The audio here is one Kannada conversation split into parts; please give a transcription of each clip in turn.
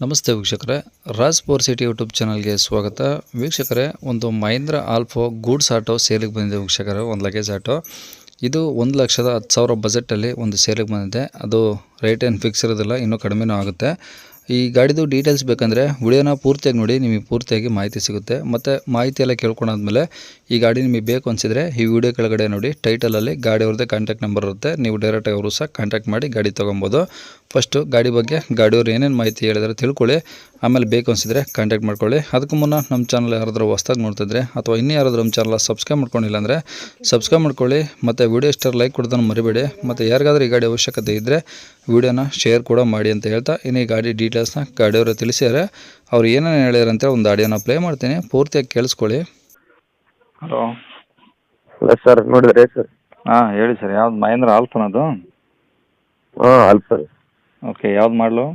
ನಮಸ್ತೆ ವೀಕ್ಷಕರೇ, ರಾಜ್ ಪವರ್ ಸಿಟಿ ಯೂಟ್ಯೂಬ್ ಚಾನಲ್ಗೆ ಸ್ವಾಗತ. ವೀಕ್ಷಕರೇ, ಒಂದು ಮಹೀಂದ್ರ ಆಲ್ಫೋ ಗೂಡ್ಸ್ ಆಟೋ ಸೇಲಿಗೆ ಬಂದಿದೆ ವೀಕ್ಷಕರೇ. ಒಂದು ಲಗೇಜ್ ಆಟೋ ಇದು 1,10,000 ಬಜೆಟಲ್ಲಿ ಒಂದು ಸೇಲಿಗೆ ಬಂದಿದೆ. ಅದು ರೇಟ್ ಏನು ಫಿಕ್ಸ್ ಇರೋದಿಲ್ಲ, ಇನ್ನೂ ಕಡಿಮೆನೂ ಆಗುತ್ತೆ. ಈ ಗಾಡಿದು ಡೀಟೇಲ್ಸ್ ಬೇಕಂದರೆ ವಿಡಿಯೋನ ಪೂರ್ತಿಯಾಗಿ ನೋಡಿ, ನಿಮಗೆ ಪೂರ್ತಿಯಾಗಿ ಮಾಹಿತಿ ಸಿಗುತ್ತೆ. ಮತ್ತು ಮಾಹಿತಿ ಎಲ್ಲ ಕೇಳ್ಕೊಂಡಾದ್ಮೇಲೆ ಈ ಗಾಡಿ ನಿಮಗೆ ಬೇಕು ಅನಿಸಿದರೆ ಈ ವಿಡಿಯೋ ಕೆಳಗಡೆ ನೋಡಿ, ಟೈಟಲಲ್ಲಿ ಗಾಡಿಯವ್ರದ್ದೇ ಕಾಂಟ್ಯಾಕ್ಟ್ ನಂಬರ್ ಇರುತ್ತೆ. ನೀವು ಡೈರೆಕ್ಟಾಗಿ ಅವರು ಸಹ ಕಾಂಟ್ಯಾಕ್ಟ್ ಮಾಡಿ ಗಾಡಿ ತೊಗೊಬೋದು. ಫಸ್ಟು ಗಾಡಿ ಬಗ್ಗೆ ಗಾಡಿಯವ್ರು ಏನೇನು ಮಾಹಿತಿ ಹೇಳಿದರೆ ತಿಳ್ಕೊಳ್ಳಿ, ಆಮೇಲೆ ಬೇಕು ಅನಿಸಿದರೆ ಕಾಂಟ್ಯಾಕ್ಟ್ ಮಾಡ್ಕೊಳ್ಳಿ. ಅದಕ್ಕೂ ಮುನ್ನ ನಮ್ಮ ಚಾನಲ್ ಯಾರಾದರೂ ಹೊಸ್ದಾಗಿ ನೋಡ್ತಿದ್ರೆ ಅಥವಾ ಇನ್ನೂ ಯಾರಾದರೂ ನಮ್ಮ ಚಾನಲ್ ಸಬ್ಸ್ಕ್ರೈಬ್ ಮಾಡ್ಕೊಂಡಿಲ್ಲ ಅಂದರೆ ಸಬ್ಸ್ಕ್ರೈಬ್ ಮಾಡ್ಕೊಳ್ಳಿ. ಮತ್ತು ವಿಡಿಯೋ ಇಷ್ಟ ಲೈಕ್ ಕೊಡೋದನ್ನು ಮರಿಬೇಡಿ. ಮತ್ತು ಯಾರಿಗಾದ್ರೂ ಈ ಗಾಡಿ ಅವಶ್ಯಕತೆ ಇದ್ದರೆ ವಿಡಿಯೋನ ಶೇರ್ ಕೂಡ ಮಾಡಿ ಅಂತ ಹೇಳ್ತಾ, ಇನ್ನು ಈ ಗಾಡಿ ಡೀಟೇಲ್ಸ್ನ ಗಾಡಿಯವರು ತಿಳಿಸಿದರೆ ಅವ್ರು ಏನೇನು ಹೇಳಿದಾರಂತೆ ಒಂದು ಆಡಿಯೋನ ಪ್ಲೇ ಮಾಡ್ತೀನಿ, ಪೂರ್ತಿಯಾಗಿ ಕೇಳಿಸ್ಕೊಳ್ಳಿ. ಹಲೋ. ಅಲ್ಲ ಸರ್, ನೋಡಿದ್ರಿ ಸರ್? ಹಾಂ ಹೇಳಿ ಸರ್. ಯಾವ್ದು ಮಹೇಂದ್ರ ಆಲ್ಫೋನ್ ಅದು? ಹಾಂ, ಅಲ್ಪ ರೀ. ಓಕೆ, ಯಾವ್ದು ಮಾಡಲು?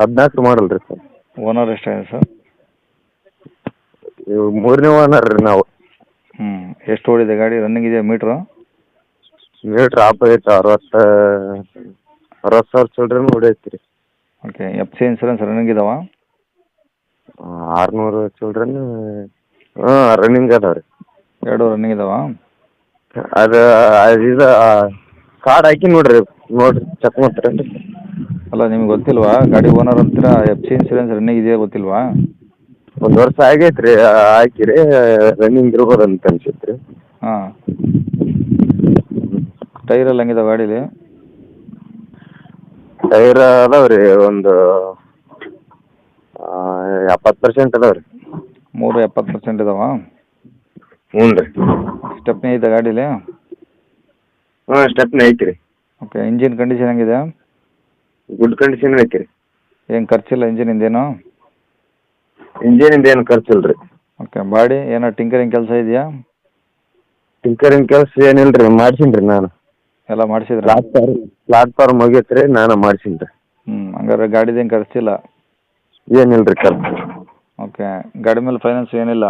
14 ಮಾಡಲ್ ರೀ ಸರ್. ಓನರ್ ಎಷ್ಟಾಗಿದೆ ಸರ್? ಇವು 3ನೇ ಓನರ್ ರೀ ನಾವು. ಎಷ್ಟು ಓಡಿದೆ ಗಾಡಿ? ರನ್ನಿಂಗ್ ಇದೆಯಾ ಮೀಟ್ರು? ಮೀಟ್ರ್ ಆಫ್ ಆಗೈತೆ. 60,000 ಚಿಲ್ಡ್ರನ್ ಹೊಡೈತಿ ರೀ. Okay, F C insurance running ಇದಾವ? 600 ಚಿಲ್ಡ್ರನ್ ರನ್ನಿಂಗ್ ಅದಾವ ರೀ. 2 ರನ್ನಿಂಗ್ ಇದಾವ? ಅದು ಇದು ಕಾರ್ಡ್ ಹಾಕಿ ನೋಡ್ರಿ ಚೆಕ್ ಮಾಡ್ತಾರೇನ್ರಿ? ಅಲ್ಲ, ನಿಮ್ಗೆ ಗೊತ್ತಿಲ್ವಾ ಗಾಡಿ ಓನರ್ ಅಂತೀರಾ? ಎಫ್ ಸಿ ಇನ್ಸೂರೆನ್ಸ್ ರನ್ನಿಂಗ್ ಇದೆಯಾ ಗೊತ್ತಿಲ್ವಾ? 1 ವರ್ಷ ಆಗೈತೆ ರೀ, ಹಾಕಿರಿ. ರನ್ನಿಂಗ್ ಇರ್ಬೋದು ಅಂತ ಅನ್ಸುತ್ತೆ ರೀ. ಹಾಂ. ಟೈರೆಲ್ಲ ಹೆಂಗಿದಾವೆ ಗಾಡೀಲಿ? ಟೈರ್ ಅದಾವ ರೀ, ಒಂದು 70% ಅದಾವ ರೀ. 70% ಇದಾವ? ಹ್ಞೂ ರೀ. ಸ್ಟೆಪ್ನಿ ಐತೆ ಗಾಡೀಲಿ? ಹಾಂ, ಸ್ಟೆಪ್ನಿ ಐತಿ ರೀ. ಓಕೆ, ಇಂಜಿನ್ ಕಂಡೀಷನ್ ಹೆಂಗಿದೆ? ಗುಡ್ ಕಂಡೀಷನ್ ಐತಿ ರೀ. ಏನು ಖರ್ಚಿಲ್ಲ ಇಂಜಿನಿಂದೇನು? ಇಂಜಿನಿಂದ ಏನು ಖರ್ಚಿಲ್ಲ ರೀ. ಓಕೆ, ಬಾಡಿ ಏನೋ ಟಿಂಕರಿಂಗ್ ಕೆಲಸ ಇದೆಯಾ? ಟಿಂಕರಿಂಗ್ ಕೆಲಸ ಏನಿಲ್ಲ ರೀ, ಮಾಡ್ಸೀನಿ ರೀ ನಾನು. ಎಲ್ಲ ಮಾಡಿಸಿದ್ರೆ? ಪ್ಲಾಟ್ಫಾರ್ಮ್ ಹೋಗೈತೆ ರೀ, ನಾನು ಮಾಡ್ಸೀನಿ ರೀ. ಹಂಗಾರೆ ಗಾಡಿದೇನು ಖರ್ಚಿಲ್ಲ? ಏನಿಲ್ಲ ರೀ ಖರ್ಚು. ಓಕೆ, ಗಾಡಿ ಮೇಲೆ ಫೈನಾನ್ಸ್ ಏನಿಲ್ಲ?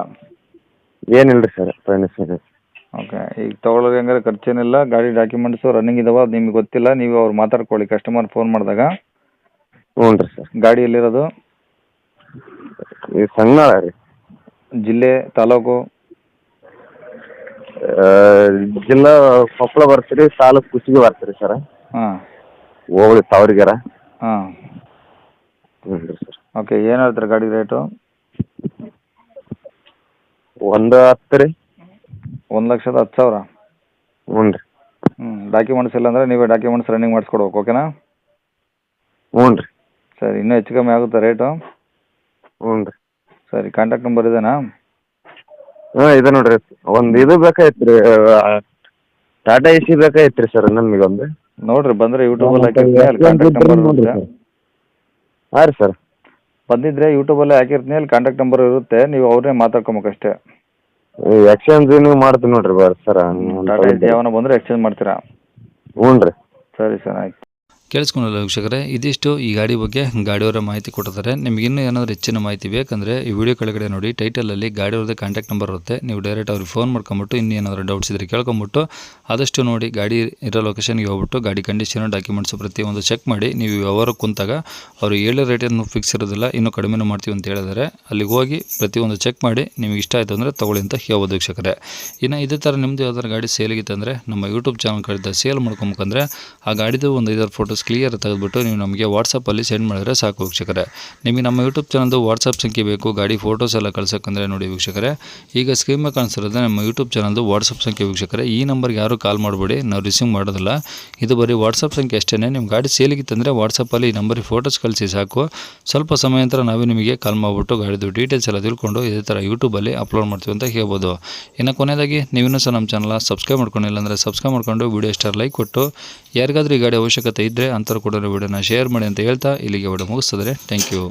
ಏನಿಲ್ಲ ರೀ ಸರ್, ಫೈನಾನ್ಸ್ ಏನಿಲ್ಲ. ಓಕೆ, ಈಗ ತೊಗೊಳೋದು ಹೆಂಗಾರೆ ಖರ್ಚೇನಿಲ್ಲ. ಗಾಡಿ ಡಾಕ್ಯುಮೆಂಟ್ಸು ರನ್ನಿಂಗ್ ಇದಾವೆ, ಅದು ನಿಮಗೆ ಗೊತ್ತಿಲ್ಲ. ನೀವು ಅವ್ರು ಮಾತಾಡ್ಕೊಳ್ಳಿ ಕಸ್ಟಮರ್ ಫೋನ್ ಮಾಡಿದಾಗ. ಹ್ಞೂ ರೀ ಸರ್. ಗಾಡಿ ಎಲ್ಲಿರೋದು? ಈ ಸಂಗನಾಳ ರೀ. ಜಿಲ್ಲೆ, ತಾಲೂಕು? ಜಿಲ್ಲಾ ಕೊಪ್ಪಳ ಬರ್ತೀರಿ, ತಾಲೂಕು ಕುಷ್ಟಗಿ ಬರ್ತೀರಿ ಸರ್. ಹಾಂ. ಹೋಗ್ಲಿ ತಾವರಿಗೆರ. ಹಾಂ. ಹ್ಞೂ ರೀ ಸರ್. ಓಕೆ, ಏನು ಹೇಳ್ತಾರೆ ಗಾಡಿ ರೇಟು? 1,10,000 ರೀ. 1,10,000? ಹ್ಞೂ ರೀ. ಡಾಕ್ಯುಮೆಂಟ್ಸ್ ಇಲ್ಲ ಅಂದರೆ ನೀವೇ ಡಾಕ್ಯುಮೆಂಟ್ಸ್ ರನ್ನಿಂಗ್ ಮಾಡಿಸ್ಕೊಡ್ಬೇಕು. ಓಕೆನಾ? ಹ್ಞೂ ರೀ. ಸರಿ, ಇನ್ನೂ ಹೆಚ್ಚು ಕಮ್ಮಿ ಆಗುತ್ತಾ ರೇಟು? ಹ್ಞೂ ರೀ. ಸರಿ, ಕಾಂಟ್ಯಾಕ್ಟ್ ನಂಬರ್ ಇದೇನಾ? ಹಾಂ, ಇದೆ ನೋಡಿರಿ. ಒಂದು ಇದು ಬೇಕಾಗಿತ್ತು ರೀ, ಟಾಟಾ AC ಬೇಕಾಗಿತ್ತು ರೀ ಸರ್ ನಮಗೊಂದು. ನೋಡಿರಿ, ಬಂದರೆ ಯೂಟ್ಯೂಬಲ್ಲಿ ಹಾಕಿರ್ತೀನಿ, ಅಲ್ಲಿ ಕಾಂಟ್ಯಾಕ್ಟ್ ನಂಬರ್ ಇರುತ್ತೆ. ಹಾಂ ರೀ ಸರ್. ಬಂದಿದ್ದರೆ ಯೂಟ್ಯೂಬಲ್ಲೇ ಹಾಕಿರ್ತೀನಿ, ಅಲ್ಲಿ ಕಾಂಟ್ಯಾಕ್ಟ್ ನಂಬರ್ ಇರುತ್ತೆ. ನೀವು ಅವ್ರನ್ನೇ ಮಾತಾಡ್ಕೊಬೇಕಷ್ಟೇ. ಎಕ್ಸ್ಚೇಂಜ್ ನೀವು ಮಾಡ್ತೀವಿ ನೋಡಿರಿ ಸರ್. ಟಾಟಾ AC ಯಾವನ ಬಂದರೆ ಎಕ್ಸ್ಚೇಂಜ್ ಮಾಡ್ತೀರಾ? ಹ್ಞೂ ರೀ. ಸರಿ ಸರ್, ಆಯ್ತು. ಕೇಳಿಸ್ಕೊಂಡಲ್ಲ ವೀಕ್ಷಕರೇ, ಇದಿಷ್ಟು ಈ ಗಾಡಿ ಬಗ್ಗೆ ಗಾಡಿಯವರ ಮಾಹಿತಿ ಕೊಟ್ಟಿದ್ದಾರೆ. ನಿಮ್ಗೆ ಇನ್ನೂ ಏನಾದರೂ ಹೆಚ್ಚಿನ ಮಾಹಿತಿ ಬೇಕಂದರೆ ಈ ವಿಡಿಯೋ ಕೆಳಗಡೆ ನೋಡಿ, ಟೈಟಲಲ್ಲಿ ಗಾಡಿಯವ್ರದ್ದೇ ಕಾಂಟ್ಯಾಕ್ಟ್ ನಂಬರ್ ಇರುತ್ತೆ. ನೀವು ಡೈರೆಕ್ಟ್ ಅವ್ರಿಗೆ ಫೋನ್ ಮಾಡ್ಕೊಂಬಿಟ್ಟು ಇನ್ನೂ ಏನಾದರೂ ಡೌಟ್ಸ್ ಇದ್ದರೆ ಕೇಳ್ಕೊಂಬಿಟ್ಟು ಆದಷ್ಟು ನೋಡಿ ಗಾಡಿ ಇರೋ ಲೊಕೇಶನ್ಗೆ ಹೋಗ್ಬಿಟ್ಟು ಗಾಡಿ ಕಂಡೀಷನು ಡಾಕ್ಯುಮೆಂಟ್ಸು ಪ್ರತಿಯೊಂದು ಚೆಕ್ ಮಾಡಿ. ನೀವು ವ್ಯವಹಾರಕ್ಕೆ ಕುಂತಾಗ ಅವರು ಹೇಳೋ ರೇಟನ್ನು ಫಿಕ್ಸ್ ಇರೋದಿಲ್ಲ, ಇನ್ನೂ ಕಡಿಮೆನೂ ಮಾಡ್ತೀವಿ ಅಂತ ಹೇಳಿದರೆ ಅಲ್ಲಿಗೆ ಹೋಗಿ ಪ್ರತಿಯೊಂದು ಚೆಕ್ ಮಾಡಿ ನಿಮಗೆ ಇಷ್ಟ ಆಯಿತು ಅಂದರೆ ತೊಗೊಳ್ಳಿ ಅಂತ ಹೇಳ್ಬೋದು ವೀಕ್ಷಕರೇ. ಇನ್ನು ಇದೇ ಥರ ನಿಮ್ಮದು ಯಾವ್ದಾದ್ರು ಗಾಡಿ ಸೇಲಿಗಿತ್ತಂದರೆ ನಮ್ಮ ಯೂಟ್ಯೂಬ್ ಚಾನಲ್ ಕಡೆದ ಸೇಲ್ ಮಾಡ್ಕೊಬೇಕಂದ್ರೆ ಆ ಗಾಡಿದು ಒಂದು 5 ಫೋಟೋಸ್ ಕ್ಲಿಯರ್ ತೆಗೆದುಬಿಟ್ಟು ನೀವು ನಮಗೆ ವಾಟ್ಸಪ್ಪಲ್ಲಿ ಸೆಂಡ್ ಮಾಡಿದ್ರೆ ಸಾಕು ವೀಕ್ಷಕರೇ. ನಿಮಗೆ ನಮ್ಮ ಯೂಟ್ಯೂಬ್ ಚಾನಲ್ದು ವಾಟ್ಸಪ್ ಸಂಖ್ಯೆ ಬೇಕು ಗಾಡಿ ಫೋಟೋಸ್ ಎಲ್ಲ ಕಳ್ಸೋಕ್ಕಂದರೆ ನೋಡಿ ವೀಕ್ಷಕರೇ, ಈಗ ಸ್ಕ್ರೀನ್ ಮೇಲೆ ಕಾಣಿಸಿರೋದು ನಮ್ಮ ಯೂಟ್ಯೂಬ್ ಚಾನಲ್ದು ವಾಟ್ಸಪ್ ಸಂಖ್ಯೆ ವೀಕ್ಷಕರೇ. ಈ ನಂಬರ್ಗೆ ಯಾರು ಕಾಲ್ ಮಾಡಬೇಡಿ, ನಾವು ರಿಸೀವ್ ಮಾಡೋದಿಲ್ಲ. ಇದು ಬರೀ ವಾಟ್ಸಪ್ ಸಂಖ್ಯೆ ಅಷ್ಟೇ. ನಿಮ್ಮ ಗಾಡಿ ಸೇಲಿಗಿತ್ತಂದರೆ ವಾಟ್ಸಪ್ಪಲ್ಲಿ ಈ ನಂಬರಿಗೆ ಫೋಟೋಸ್ ಕಳಿಸಿ ಸಾಕು. ಸ್ವಲ್ಪ ಸಮಯ ನಂತರ ನಾವೇ ನಿಮಗೆ ಕಾಲ್ ಮಾಡಿಬಿಟ್ಟು ಗಾಡಿದು ಡೀಟೇಲ್ಸ್ ಎಲ್ಲ ತಿಳ್ಕೊಂಡು ಇದೇ ಥರ ಯೂಟ್ಯೂಬಲ್ಲಿ ಅಪ್ಲೋಡ್ ಮಾಡ್ತೀವಿ ಅಂತ ಹೇಳ್ಬೋದು. ಇನ್ನು ಕೊನೆಯದಾಗಿ ನೀವಿನ್ನೂ ಸಹ ನಮ್ಮ ಚಾನಲ್ ಸಬ್ಸ್ಕ್ರೈಬ್ ಮಾಡ್ಕೊಂಡಿಲ್ಲ ಅಂದರೆ ಸಬ್ಸ್ಕ್ರೈಬ್ ಮಾಡ್ಕೊಂಡು ವಿಡಿಯೋ ಇಷ್ಟ ಲೈಕ್ ಕೊಟ್ಟು ಯಾರಿಗಾದ್ರೂ ಈ ಗಾಡಿ ಅವಶ್ಯಕತೆ ಇದ್ದರೆ ಅಂಥವ್ರು ಕೂಡ ವಿಡಿಯೋನ ಶೇರ್ ಮಾಡಿ ಅಂತ ಹೇಳ್ತಾ ಇಲ್ಲಿಗೆ ವಿಡಿಯೋ ಮುಗಿಸ್ತದೆ. Thank you.